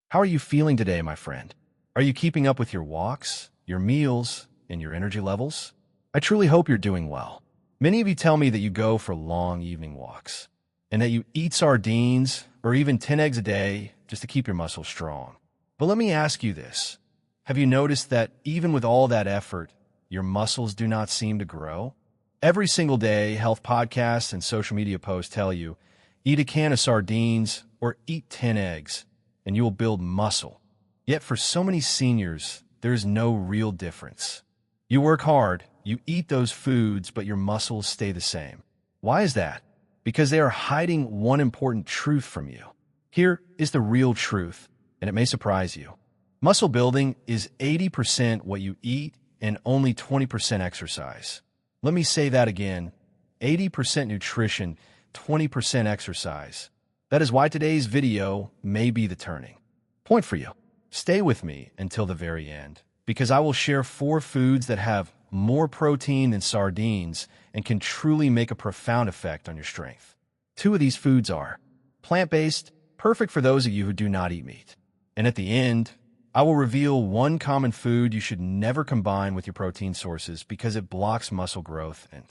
How are you feeling today, my friend? Are you keeping up with your walks, your meals, and your energy levels? I truly hope you're doing well. Many of you tell me that you go for long evening walks and that you eat sardines or even 10 eggs a day just to keep your muscles strong. But let me ask you this. Have you noticed that even with all that effort, your muscles do not seem to grow? Every single day, health podcasts and social media posts tell you, eat a can of sardines or eat 10 eggs, and you will build muscle. Yet for so many seniors, there is no real difference. You work hard, you eat those foods, but your muscles stay the same. Why is that? Because they are hiding one important truth from you. Here is the real truth, and it may surprise you. Muscle building is 80% what you eat and only 20% exercise. Let me say that again. 80% nutrition, 20% exercise. That is why today's video may be the turning point for you. Stay with me until the very end, because I will share 4 foods that have more protein than sardines and can truly make a profound effect on your strength. 2 of these foods are plant-based, perfect for those of you who do not eat meat. And at the end, I will reveal 1 common food you should never combine with your protein sources because it blocks muscle growth and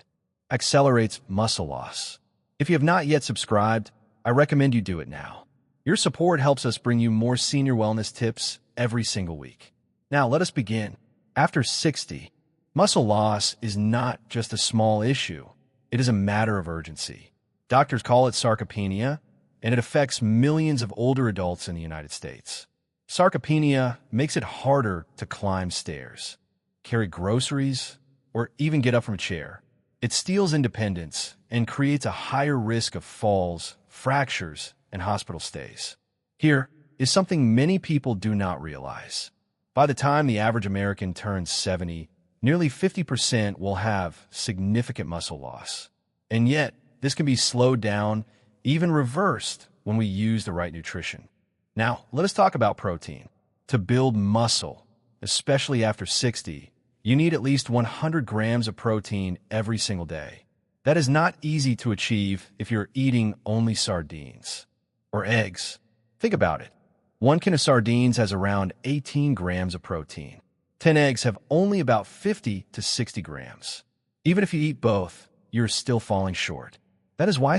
accelerates muscle loss. If you have not yet subscribed, I recommend you do it now. Your support helps us bring you more senior wellness tips every single week. Now, let us begin. After 60, muscle loss is not just a small issue. It is a matter of urgency. Doctors call it sarcopenia, and it affects millions of older adults in the United States. Sarcopenia makes it harder to climb stairs, carry groceries, or even get up from a chair. It steals independence and creates a higher risk of falls, fractures, and hospital stays. Here is something many people do not realize. By the time the average American turns 70, nearly 50% will have significant muscle loss. And yet, this can be slowed down, even reversed, when we use the right nutrition. Now, let us talk about protein. To build muscle, especially after 60, you need at least 100 grams of protein every single day. That is not easy to achieve if you're eating only sardines or eggs. Think about it. 1 can of sardines has around 18 grams of protein. 10 eggs have only about 50 to 60 grams. Even if you eat both, you're still falling short. That is why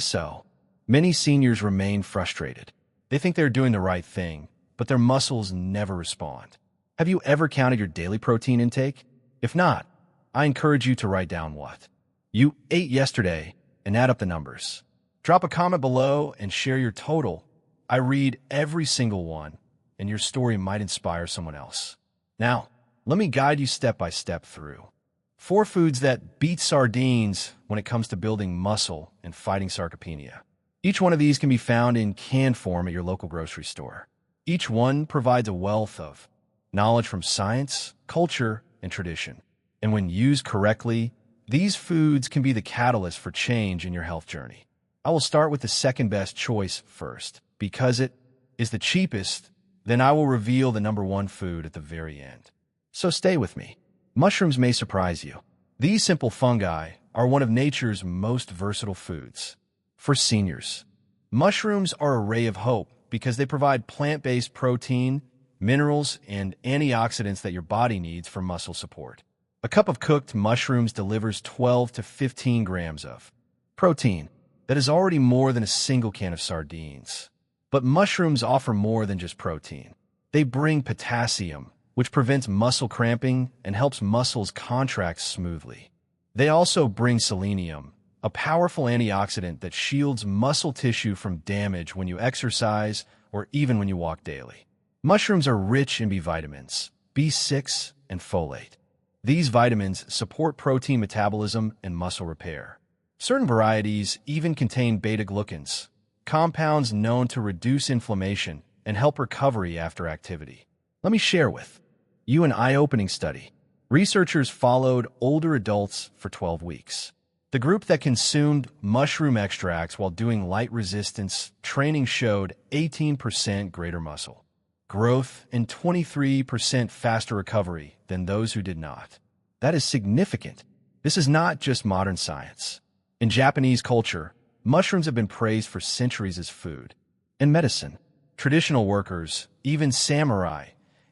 many seniors remain frustrated. They think they're doing the right thing, but their muscles never respond. Have you ever counted your daily protein intake? If not, I encourage you to write down what you ate yesterday and add up the numbers. Drop a comment below and share your total. I read every single one, and your story might inspire someone else. Now, let me guide you step by step through 4 foods that beat sardines when it comes to building muscle and fighting sarcopenia. Each one of these can be found in canned form at your local grocery store. Each one provides a wealth of knowledge from science, culture, and tradition. And when used correctly, these foods can be the catalyst for change in your health journey. I will start with the second best choice first. Because it is the cheapest, then I will reveal the number 1 food at the very end. So stay with me. Mushrooms may surprise you. These simple fungi are one of nature's most versatile foods. For seniors, mushrooms are a ray of hope because they provide plant-based protein, minerals, and antioxidants that your body needs for muscle support. A cup of cooked mushrooms delivers 12 to 15 grams of protein. That is already more than a single can of sardines. But mushrooms offer more than just protein. They bring potassium, which prevents muscle cramping and helps muscles contract smoothly. They also bring selenium, a powerful antioxidant that shields muscle tissue from damage when you exercise or even when you walk daily. Mushrooms are rich in B vitamins, B6, and folate. These vitamins support protein metabolism and muscle repair. Certain varieties even contain beta-glucans, compounds known to reduce inflammation and help recovery after activity. Let me share with you an eye-opening study. Researchers followed older adults for 12 weeks. The group that consumed mushroom extracts while doing light resistance training showed 18% greater muscle growth and 23% faster recovery than those who did not. That is significant. This is not just modern science. In Japanese culture, mushrooms have been praised for centuries as food and medicine. Traditional workers, even samurai,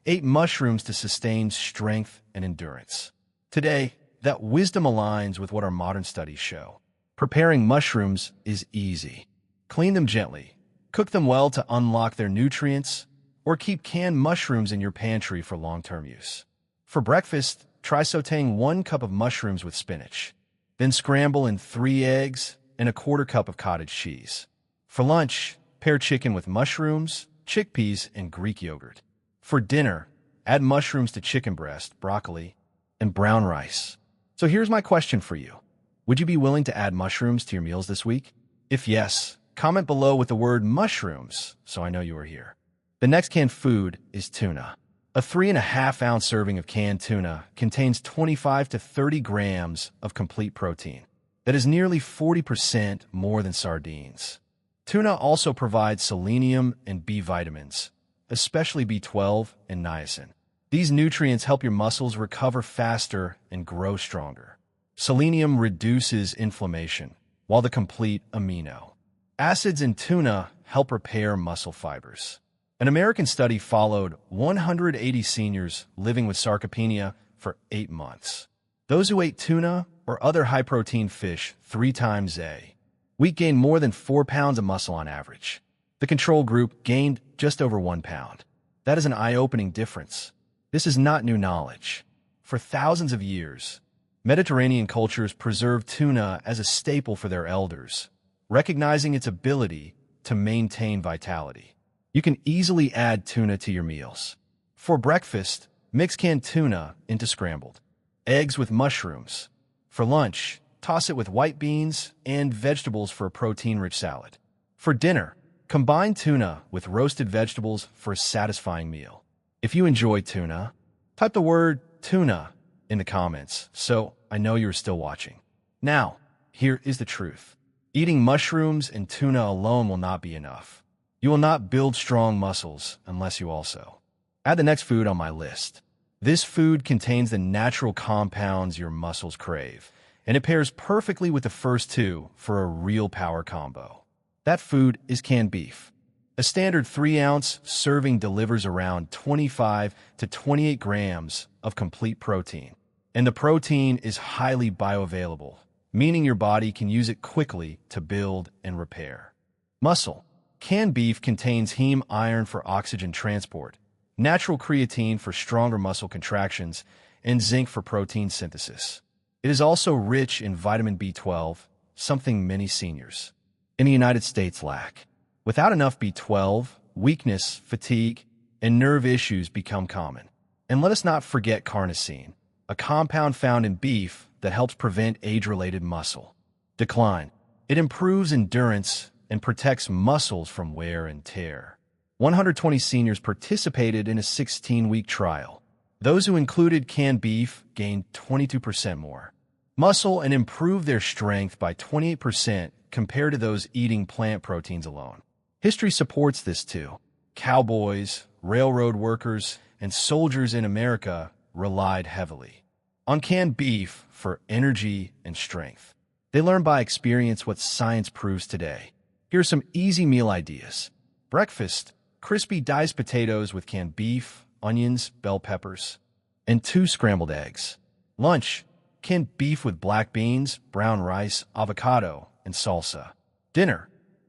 ate mushrooms to sustain strength and endurance. Today, that wisdom aligns with what our modern studies show. Preparing mushrooms is easy. Clean them gently, cook them well to unlock their nutrients, or keep canned mushrooms in your pantry for long-term use. For breakfast, try sautéing 1 cup of mushrooms with spinach. Then scramble in 3 eggs and a 1/4 cup of cottage cheese. For lunch, pair chicken with mushrooms, chickpeas, and Greek yogurt. For dinner, add mushrooms to chicken breast, broccoli, and brown rice. So here's my question for you. Would you be willing to add mushrooms to your meals this week? If yes, comment below with the word mushrooms so I know you are here. The next canned food is tuna. A 3.5-ounce serving of canned tuna contains 25 to 30 grams of complete protein. That is nearly 40% more than sardines. Tuna also provides selenium and B vitamins, especially B12 and niacin. These nutrients help your muscles recover faster and grow stronger. Selenium reduces inflammation, while the complete amino acids in tuna help repair muscle fibers. An American study followed 180 seniors living with sarcopenia for 8 months. Those who ate tuna or other high-protein fish 3 times a week gained more than 4 pounds of muscle on average. The control group gained just over 1 pound. That is an eye-opening difference. This is not new knowledge. For thousands of years, Mediterranean cultures preserved tuna as a staple for their elders, recognizing its ability to maintain vitality. You can easily add tuna to your meals. For breakfast, mix canned tuna into scrambled eggs with mushrooms. For lunch, toss it with white beans and vegetables for a protein-rich salad. For dinner, combine tuna with roasted vegetables for a satisfying meal. If you enjoy tuna, type the word tuna in the comments so I know you're still watching. Now, here is the truth. Eating mushrooms and tuna alone will not be enough. You will not build strong muscles unless you also add the next food on my list. This food contains the natural compounds your muscles crave, and it pairs perfectly with the first 2 for a real power combo. That food is canned beef. A standard 3-ounce serving delivers around 25 to 28 grams of complete protein, and the protein is highly bioavailable, meaning your body can use it quickly to build and repair muscle. Canned beef contains heme iron for oxygen transport, natural creatine for stronger muscle contractions, and zinc for protein synthesis. It is also rich in vitamin B12, something many seniors in the United States lack. Without enough B12, weakness, fatigue, and nerve issues become common. And let us not forget carnosine, a compound found in beef that helps prevent age-related muscle decline. It improves endurance and protects muscles from wear and tear. 120 seniors participated in a 16-week trial. Those who included canned beef gained 22% more muscle and improved their strength by 28% compared to those eating plant proteins alone. History supports this too. Cowboys, railroad workers, and soldiers in America relied heavily on canned beef for energy and strength. They learned by experience what science proves today. Here are some easy meal ideas. Breakfast, crispy diced potatoes with canned beef, onions, bell peppers, and 2 scrambled eggs. Lunch, canned beef with black beans, brown rice, avocado, and salsa. Dinner,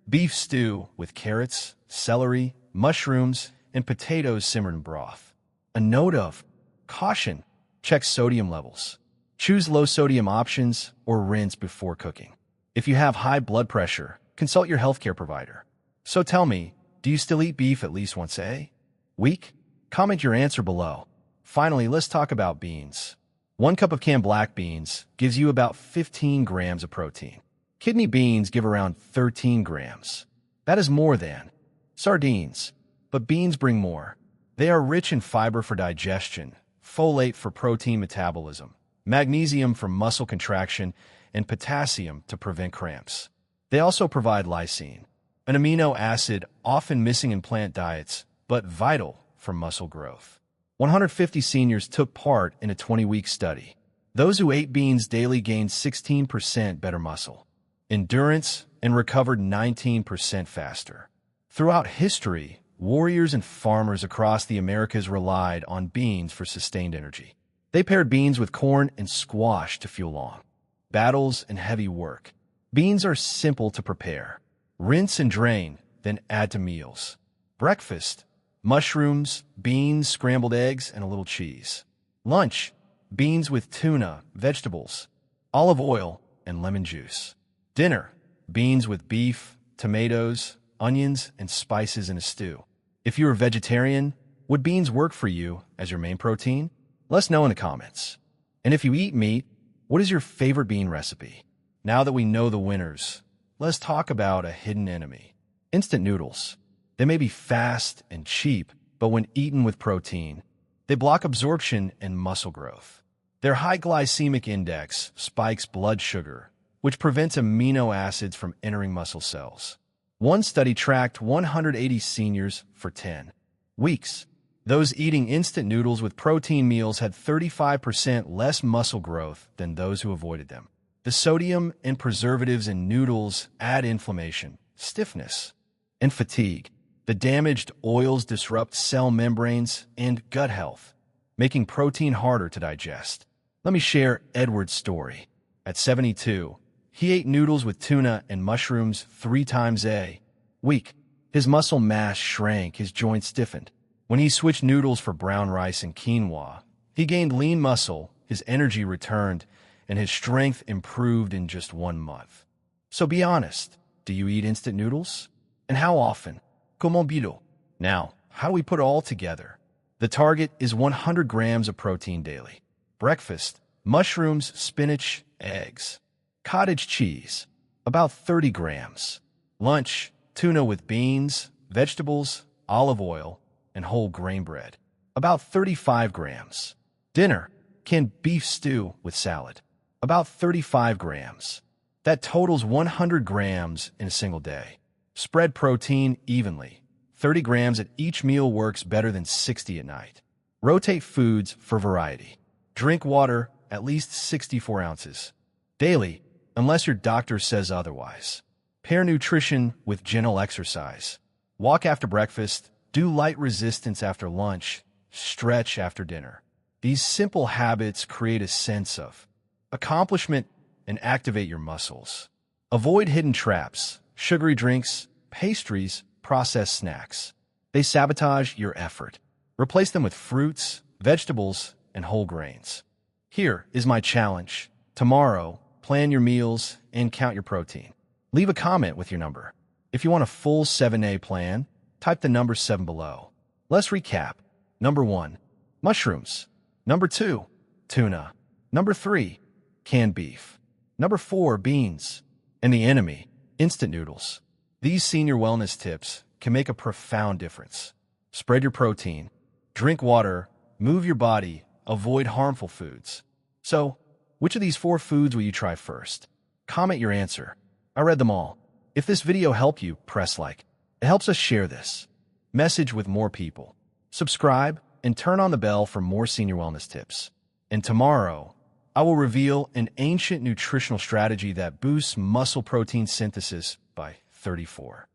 beef stew with carrots, celery, mushrooms, and potatoes simmered in broth. A note of caution: check sodium levels. Choose low-sodium options or rinse before cooking. If you have high blood pressure, consult your healthcare provider. So tell me, do you still eat beef at least once a week? Comment your answer below. Finally, let's talk about beans. 1 cup of canned black beans gives you about 15 grams of protein. Kidney beans give around 13 grams. That is more than sardines, but beans bring more. They are rich in fiber for digestion, folate for protein metabolism, magnesium for muscle contraction, and potassium to prevent cramps. They also provide lysine, an amino acid often missing in plant diets, but vital for muscle growth. 150 seniors took part in a 20-week study. Those who ate beans daily gained 16% better muscle endurance and recovered 19% faster. Throughout history, warriors and farmers across the Americas relied on beans for sustained energy. They paired beans with corn and squash to fuel long battles and heavy work. Beans are simple to prepare. Rinse and drain, then add to meals. Breakfast: mushrooms, beans, scrambled eggs, and a little cheese. Lunch: beans with tuna, vegetables, olive oil, and lemon juice. Dinner: beans with beef, tomatoes, onions, and spices in a stew. If you're a vegetarian, would beans work for you as your main protein? Let us know in the comments. And if you eat meat, what is your favorite bean recipe? Now that we know the winners, let's talk about a hidden enemy: instant noodles. They may be fast and cheap, but when eaten with protein, they block absorption and muscle growth. Their high glycemic index spikes blood sugar, which prevents amino acids from entering muscle cells. One study tracked 180 seniors for 10 weeks. Those eating instant noodles with protein meals had 35% less muscle growth than those who avoided them. The sodium and preservatives in noodles add inflammation, stiffness, and fatigue. The damaged oils disrupt cell membranes and gut health, making protein harder to digest. Let me share Edward's story. At 72, he ate noodles with tuna and mushrooms 3 times a week. His muscle mass shrank, his joints stiffened. When he switched noodles for brown rice and quinoa, he gained lean muscle, his energy returned, and his strength improved in just 1 month. So be honest, do you eat instant noodles? And how often? Como bilo. Now, how do we put it all together? The target is 100 grams of protein daily. Breakfast: mushrooms, spinach, eggs. Cottage cheese, about 30 grams. Lunch: tuna with beans, vegetables, olive oil, and whole grain bread, about 35 grams. Dinner: canned beef stew with salad, about 35 grams. That totals 100 grams in a single day. Spread protein evenly. 30 grams at each meal works better than 60 at night. Rotate foods for variety. Drink water, at least 64 ounces daily, unless your doctor says otherwise. Pair nutrition with gentle exercise. Walk after breakfast, do light resistance after lunch, stretch after dinner. These simple habits create a sense of accomplishment and activate your muscles. Avoid hidden traps: sugary drinks, pastries, processed snacks. They sabotage your effort. Replace them with fruits, vegetables, and whole grains. Here is my challenge. Tomorrow, plan your meals and count your protein. Leave a comment with your number. If you want a full 7A plan, type the number 7 below. Let's recap. Number 1, mushrooms. Number 2, tuna. Number 3, canned beef. Number 4, beans. And the enemy, instant noodles. These senior wellness tips can make a profound difference. Spread your protein, drink water, move your body, avoid harmful foods. So, which of these 4 foods will you try first? Comment your answer. I read them all. If this video helped you, press like. It helps us share this message with more people. Subscribe and turn on the bell for more senior wellness tips. And tomorrow, I will reveal an ancient nutritional strategy that boosts muscle protein synthesis by 34%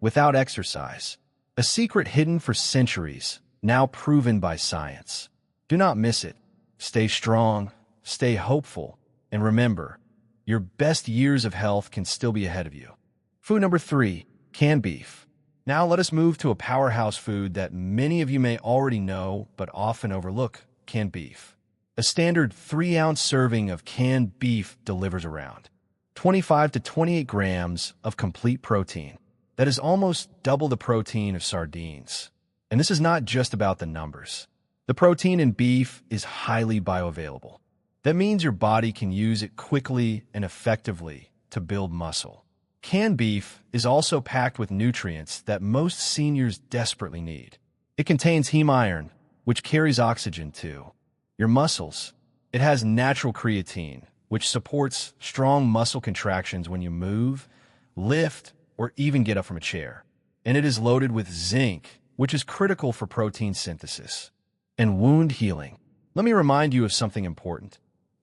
without exercise. A secret hidden for centuries, now proven by science. Do not miss it. Stay strong, stay hopeful, and remember, your best years of health can still be ahead of you. Food number 3, canned beef. Now let us move to a powerhouse food that many of you may already know but often overlook: canned beef. A standard 3-ounce serving of canned beef delivers around 25 to 28 grams of complete protein. That is almost double the protein of sardines. And this is not just about the numbers. The protein in beef is highly bioavailable. That means your body can use it quickly and effectively to build muscle. Canned beef is also packed with nutrients that most seniors desperately need. It contains heme iron, which carries oxygen to your muscles. It has natural creatine, which supports strong muscle contractions when you move, lift, or even get up from a chair. And it is loaded with zinc, which is critical for protein synthesis and wound healing. Let me remind you of something important.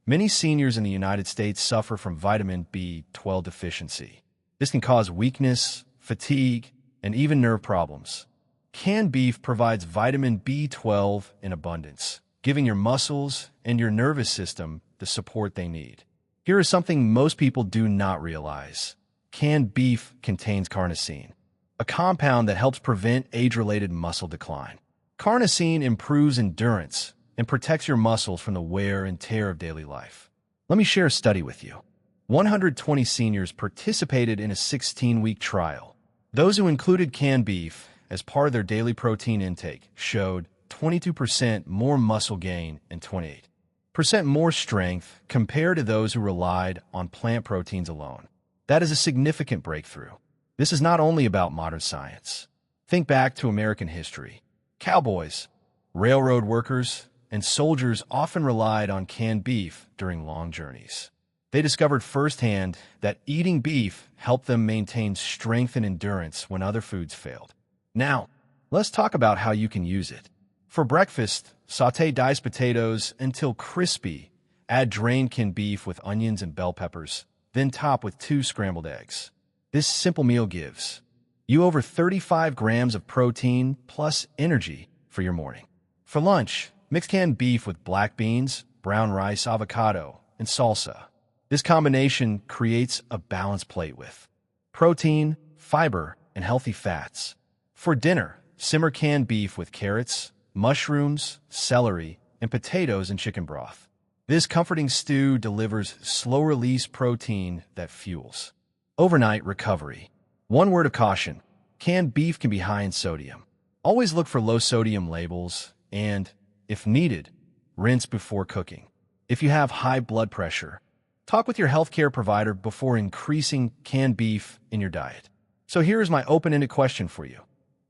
Many seniors in the United States suffer from vitamin B12 deficiency. This can cause weakness, fatigue, and even nerve problems. Canned beef provides vitamin B12 in abundance, giving your muscles and your nervous system the support they need. Here is something most people do not realize. Canned beef contains carnosine, a compound that helps prevent age-related muscle decline. Carnosine improves endurance and protects your muscles from the wear and tear of daily life. Let me share a study with you. 120 seniors participated in a 16-week trial. Those who included canned beef as part of their daily protein intake showed 22% more muscle gain and 28% more strength compared to those who relied on plant proteins alone. That is a significant breakthrough. This is not only about modern science. Think back to American history. Cowboys, railroad workers, and soldiers often relied on canned beef during long journeys. They discovered firsthand that eating beef helped them maintain strength and endurance when other foods failed. Now, let's talk about how you can use it. For breakfast, sauté diced potatoes until crispy. Add drained canned beef with onions and bell peppers, then top with 2 scrambled eggs. This simple meal gives you over 35 grams of protein plus energy for your morning. For lunch, mix canned beef with black beans, brown rice, avocado, and salsa. This combination creates a balanced plate with protein, fiber, and healthy fats. For dinner, simmer canned beef with carrots, mushrooms, celery, and potatoes and chicken broth. This comforting stew delivers slow-release protein that fuels overnight recovery. One word of caution: canned beef can be high in sodium. Always look for low-sodium labels and, if needed, rinse before cooking. If you have high blood pressure, talk with your healthcare provider before increasing canned beef in your diet. So here is my open-ended question for you.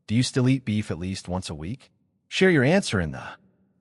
Do you still eat beef at least once a week? Share your answer in the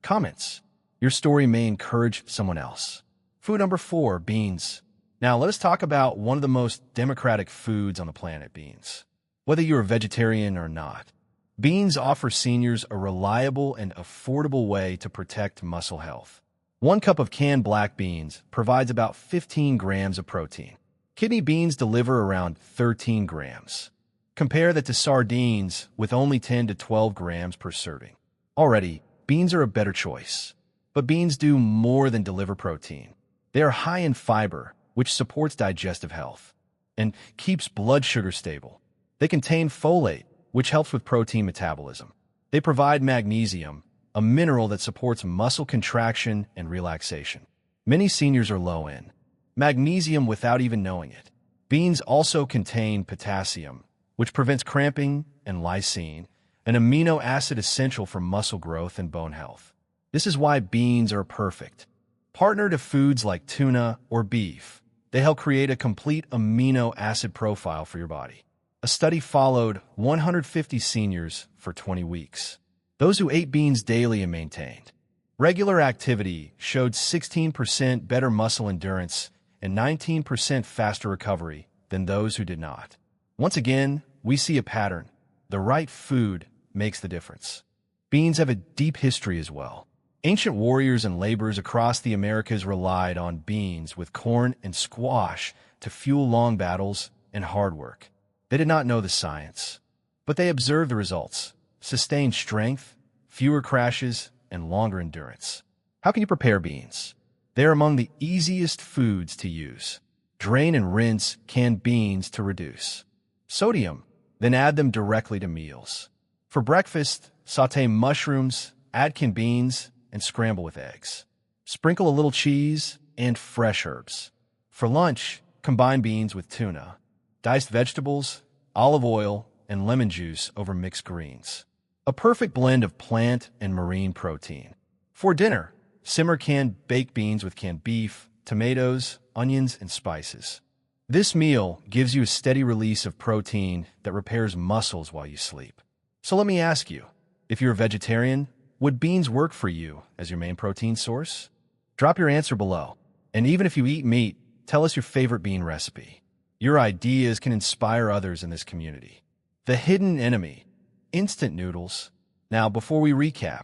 comments. Your story may encourage someone else. Food number 4, beans. Now let us talk about one of the most democratic foods on the planet, beans. Whether you're a vegetarian or not, beans offer seniors a reliable and affordable way to protect muscle health. 1 cup of canned black beans provides about 15 grams of protein. Kidney beans deliver around 13 grams. Compare that to sardines with only 10 to 12 grams per serving. Already, beans are a better choice. But beans do more than deliver protein. They are high in fiber, which supports digestive health and keeps blood sugar stable. They contain folate, which helps with protein metabolism. They provide magnesium, a mineral that supports muscle contraction and relaxation. Many seniors are low in magnesium without even knowing it. Beans also contain potassium, which prevents cramping, and lysine, an amino acid essential for muscle growth and bone health. This is why beans are perfect. Partner to foods like tuna or beef. They help create a complete amino acid profile for your body. A study followed 150 seniors for 20 weeks. Those who ate beans daily and maintained regular activity showed 16% better muscle endurance and 19% faster recovery than those who did not. Once again, we see a pattern. The right food makes the difference. Beans have a deep history as well. Ancient warriors and laborers across the Americas relied on beans with corn and squash to fuel long battles and hard work. They did not know the science, but they observed the results: sustained strength, fewer crashes, and longer endurance. How can you prepare beans? They are among the easiest foods to use. Drain and rinse canned beans to reduce sodium, then add them directly to meals. For breakfast, sauté mushrooms, add canned beans, and scramble with eggs. Sprinkle a little cheese and fresh herbs. For lunch, combine beans with tuna, diced vegetables, olive oil, and lemon juice over mixed greens. A perfect blend of plant and marine protein. For dinner, simmer canned baked beans with canned beef, tomatoes, onions, and spices. This meal gives you a steady release of protein that repairs muscles while you sleep. So let me ask you, if you're a vegetarian, would beans work for you as your main protein source? Drop your answer below. And even if you eat meat, tell us your favorite bean recipe. Your ideas can inspire others in this community. The hidden enemy: instant noodles. Now, before we recap,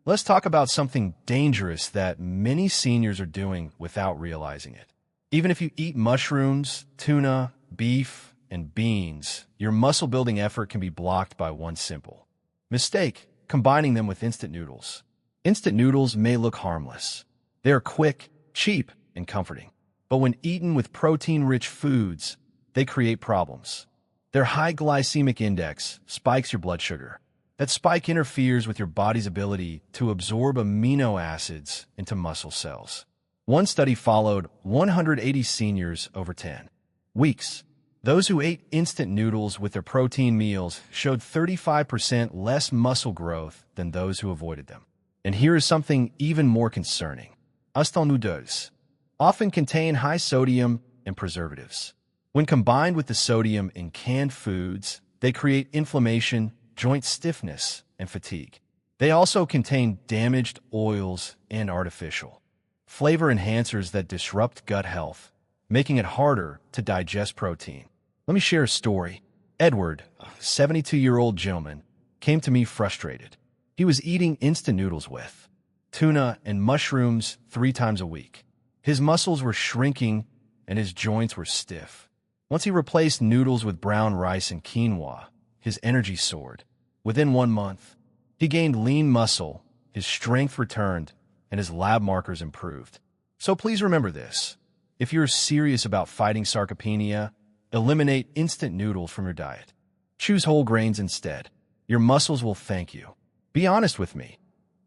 let's talk about something dangerous that many seniors are doing without realizing it. Even if you eat mushrooms, tuna, beef, and beans, your muscle-building effort can be blocked by one simple mistake: combining them with instant noodles. Instant noodles may look harmless. They are quick, cheap, and comforting. But when eaten with protein-rich foods, they create problems. Their high glycemic index spikes your blood sugar. That spike interferes with your body's ability to absorb amino acids into muscle cells. One study followed 180 seniors over 10 weeks. Those who ate instant noodles with their protein meals showed 35% less muscle growth than those who avoided them. And here is something even more concerning. Instant noodles often contain high sodium and preservatives. When combined with the sodium in canned foods, they create inflammation, joint stiffness, and fatigue. They also contain damaged oils and artificial flavor enhancers that disrupt gut health, making it harder to digest protein. Let me share a story. Edward, a 72-year-old gentleman, came to me frustrated. He was eating instant noodles with tuna and mushrooms 3 times a week. His muscles were shrinking and his joints were stiff. Once he replaced noodles with brown rice and quinoa, his energy soared. Within 1 month, he gained lean muscle, his strength returned, and his lab markers improved. So please remember this. If you're serious about fighting sarcopenia, eliminate instant noodles from your diet. Choose whole grains instead. Your muscles will thank you. Be honest with me.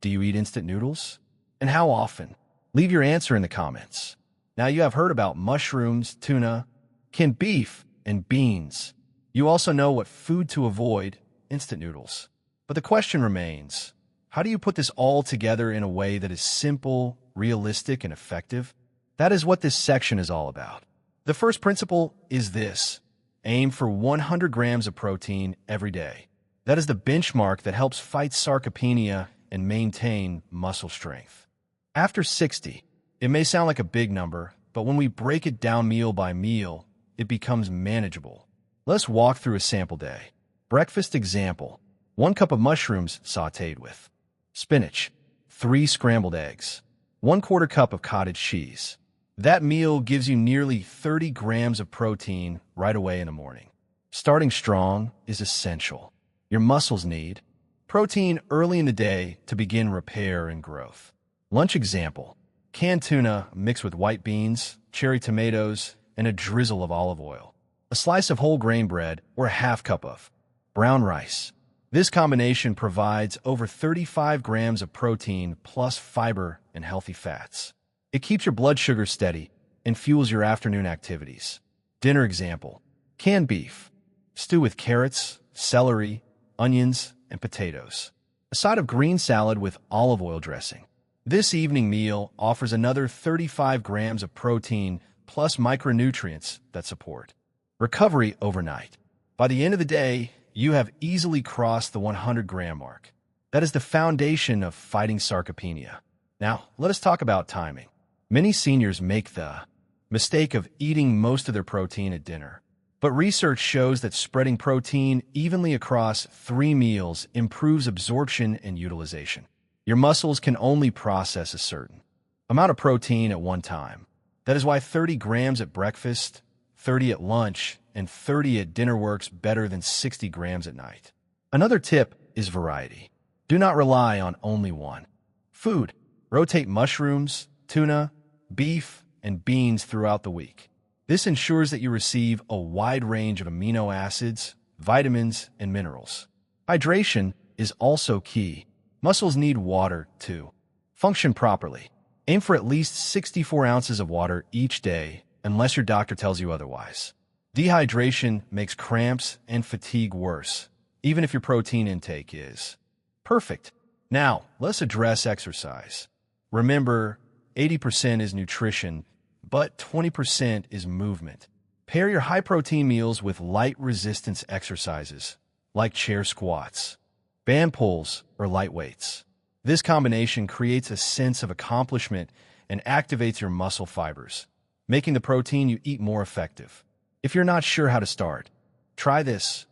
Do you eat instant noodles? And how often? Leave your answer in the comments. Now you have heard about mushrooms, tuna, canned beef, and beans. You also know what food to avoid: instant noodles. But the question remains, how do you put this all together in a way that is simple, realistic, and effective? That is what this section is all about. The first principle is this: aim for 100 grams of protein every day. That is the benchmark that helps fight sarcopenia and maintain muscle strength. After 60, it may sound like a big number, but when we break it down meal by meal, it becomes manageable. Let's walk through a sample day. Breakfast example: 1 cup of mushrooms sautéed with spinach, 3 scrambled eggs, 1/4 cup of cottage cheese. That meal gives you nearly 30 grams of protein right away in the morning. Starting strong is essential. Your muscles need protein early in the day to begin repair and growth. Lunch example: canned tuna mixed with white beans, cherry tomatoes, and a drizzle of olive oil. A slice of whole grain bread or a 1/2 cup of brown rice. This combination provides over 35 grams of protein plus fiber and healthy fats. It keeps your blood sugar steady and fuels your afternoon activities. Dinner example: canned beef, stew with carrots, celery, onions, and potatoes. A side of green salad with olive oil dressing. This evening meal offers another 35 grams of protein plus micronutrients that support recovery overnight. By the end of the day, you have easily crossed the 100-gram mark. That is the foundation of fighting sarcopenia. Now, let us talk about timing. Many seniors make the mistake of eating most of their protein at dinner. But research shows that spreading protein evenly across 3 meals improves absorption and utilization. Your muscles can only process a certain amount of protein at one time. That is why 30 grams at breakfast, 30 at lunch, and 30 at dinner works better than 60 grams at night. Another tip is variety. Do not rely on only one food. Rotate mushrooms, tuna, beef, and beans throughout the week. This ensures that you receive a wide range of amino acids, vitamins, and minerals. Hydration is also key. Muscles need water to function properly. Aim for at least 64 ounces of water each day, unless your doctor tells you otherwise. Dehydration makes cramps and fatigue worse, even if your protein intake is perfect. Now, let's address exercise. Remember, 80% is nutrition, but 20% is movement. Pair your high-protein meals with light resistance exercises, like chair squats, band pulls, or light weights. This combination creates a sense of accomplishment and activates your muscle fibers, making the protein you eat more effective. If you're not sure how to start, try this.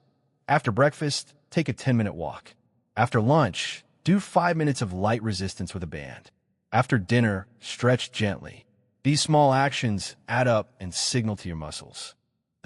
After breakfast, take a 10-minute walk. After lunch, do 5 minutes of light resistance with a band. After dinner, stretch gently. These small actions add up and signal to your muscles.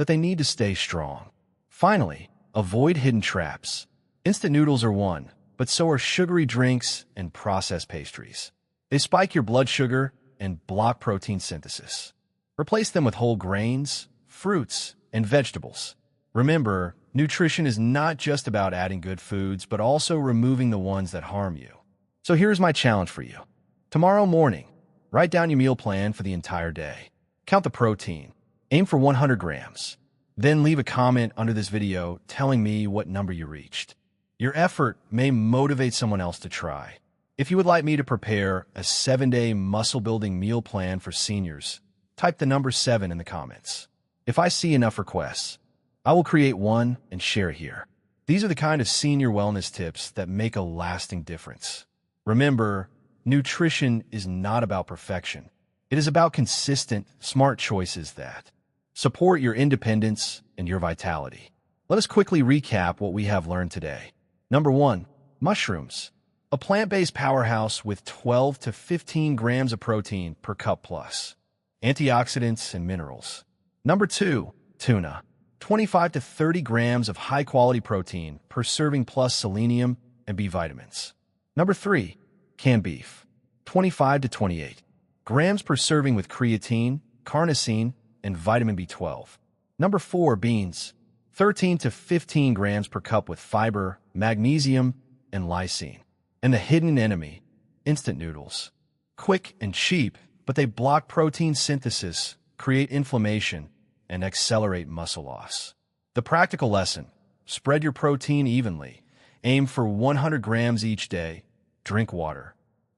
that they need to stay strong. Finally, avoid hidden traps. Instant noodles are one, but so are sugary drinks and processed pastries. They spike your blood sugar and block protein synthesis. Replace them with whole grains, fruits, and vegetables. Remember, nutrition is not just about adding good foods, but also removing the ones that harm you. So here's my challenge for you. Tomorrow morning, write down your meal plan for the entire day. Count the protein. Aim for 100 grams. Then leave a comment under this video telling me what number you reached. Your effort may motivate someone else to try. If you would like me to prepare a 7-day muscle-building meal plan for seniors, type the number 7 in the comments. If I see enough requests, I will create one and share it here. These are the kind of senior wellness tips that make a lasting difference. Remember, nutrition is not about perfection. It is about consistent, smart choices that support your independence and your vitality. Let us quickly recap what we have learned today. Number 1, mushrooms. A plant-based powerhouse with 12 to 15 grams of protein per cup plus antioxidants and minerals. Number 2, tuna. 25 to 30 grams of high-quality protein per serving plus selenium and B vitamins. Number 3, canned beef. 25 to 28 grams per serving with creatine, carnosine, and vitamin B12. Number 4, beans. 13 to 15 grams per cup with fiber, magnesium, and lysine. And the hidden enemy, instant noodles. Quick and cheap, but they block protein synthesis, create inflammation, and accelerate muscle loss. The practical lesson: spread your protein evenly, aim for 100 grams each day, drink water,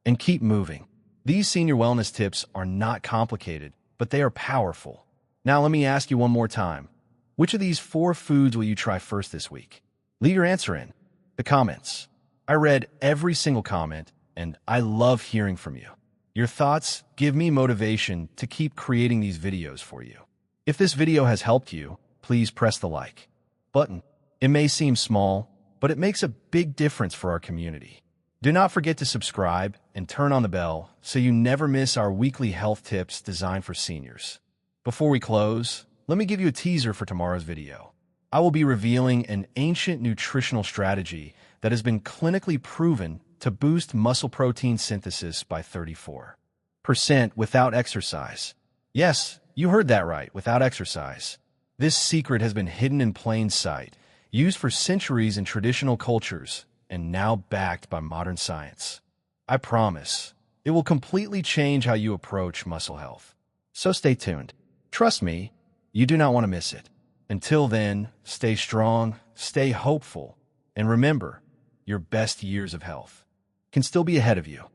and keep moving. These senior wellness tips are not complicated, but they are powerful. Now let me ask you one more time. Which of these 4 foods will you try first this week? Leave your answer in the comments. I read every single comment, and I love hearing from you. Your thoughts give me motivation to keep creating these videos for you. If this video has helped you, please press the like button. It may seem small, but it makes a big difference for our community. Do not forget to subscribe and turn on the bell so you never miss our weekly health tips designed for seniors. Before we close, let me give you a teaser for tomorrow's video. I will be revealing an ancient nutritional strategy that has been clinically proven to boost muscle protein synthesis by 34% without exercise. Yes, you heard that right, without exercise. This secret has been hidden in plain sight, used for centuries in traditional cultures, and now backed by modern science. I promise, it will completely change how you approach muscle health. So stay tuned. Trust me, you do not want to miss it. Until then, stay strong, stay hopeful, and remember, your best years of health can still be ahead of you.